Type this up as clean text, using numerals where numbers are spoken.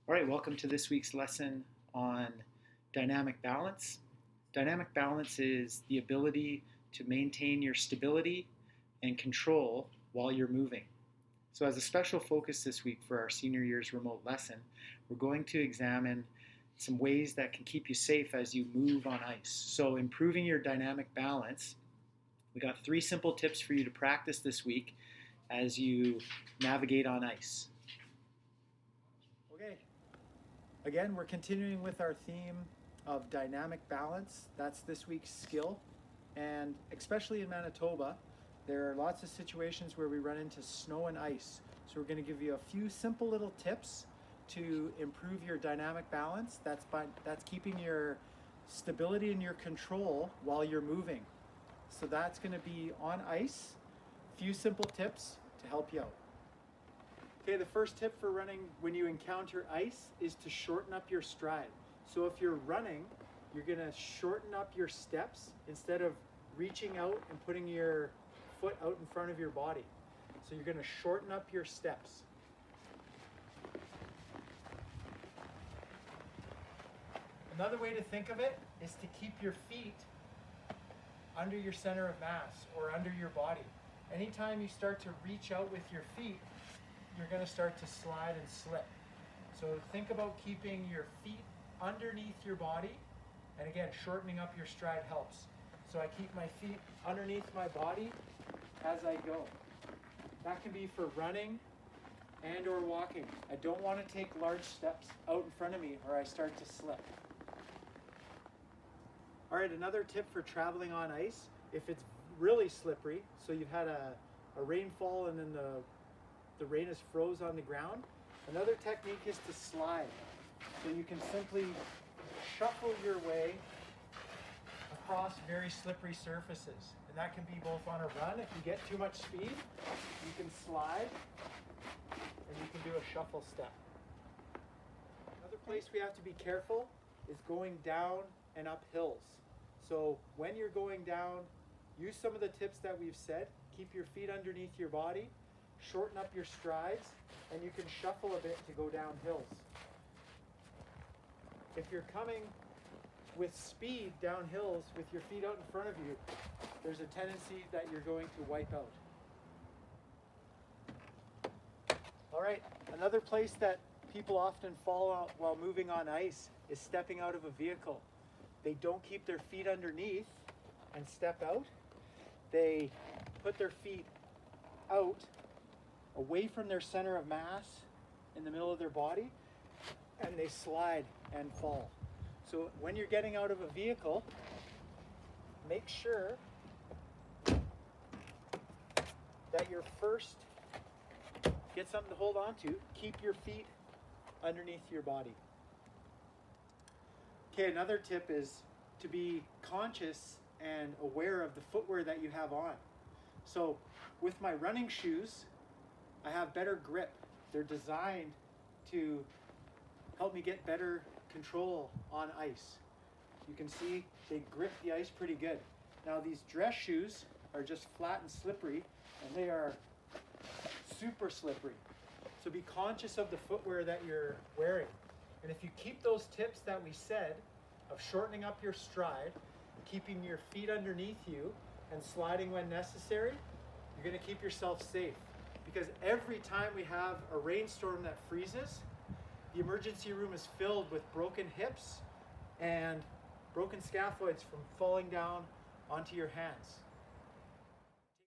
All right, welcome to this week's lesson on dynamic balance. Dynamic balance is the ability to maintain your stability and control while you're moving. So as a special focus this week for our senior year's remote lesson, we're going to examine some ways that can keep you safe as you move on ice. So improving your dynamic balance, we got 3 simple tips for you to practice this week as you navigate on ice. Okay. Again, we're continuing with our theme of dynamic balance. That's this week's skill. And especially in Manitoba, there are lots of situations where we run into snow and ice. So we're going to give you a few simple little tips to improve your dynamic balance. That's keeping your stability and your control while you're moving. So that's going to be on ice. A few simple tips to help you out. Okay, the first tip for running when you encounter ice is to shorten up your stride. So if you're running, you're going to shorten up your steps instead of reaching out and putting your foot out in front of your body. So you're going to shorten up your steps. Another way to think of it is to keep your feet under your center of mass or under your body. Anytime you start to reach out with your feet, you're going to start to slide and slip. So think about keeping your feet underneath your body, and again, shortening up your stride helps. So I keep my feet underneath my body as I go. That can be for running and or walking. I don't want to take large steps out in front of me or I start to slip. All right, another tip for traveling on ice, if it's really slippery, so you've had a rainfall and then the rain is froze on the ground, another technique is to slide. So you can simply shuffle your way across very slippery surfaces. And that can be both on a run. If you get too much speed, you can slide and you can do a shuffle step. Another place we have to be careful is going down and up hills. So when you're going down, use some of the tips that we've said. Keep your feet underneath your body, shorten up your strides, and you can shuffle a bit to go down hills. If you're coming with speed down hills with your feet out in front of you, there's a tendency that you're going to wipe out. All right, another place that people often fall out while moving on ice is stepping out of a vehicle. They don't keep their feet underneath and step out. They put their feet out away from their center of mass in the middle of their body, and they slide and fall. So when you're getting out of a vehicle, make sure that you're first, get something to hold on to, keep your feet underneath your body. Okay, another tip is to be conscious and aware of the footwear that you have on. So with my running shoes, I have better grip. They're designed to help me get better control on ice. You can see they grip the ice pretty good. Now these dress shoes are just flat and slippery, and they are super slippery. So be conscious of the footwear that you're wearing. And if you keep those tips that we said of shortening up your stride, keeping your feet underneath you, and sliding when necessary, you're going to keep yourself safe. Because every time we have a rainstorm that freezes, the emergency room is filled with broken hips and broken scaphoids from falling down onto your hands.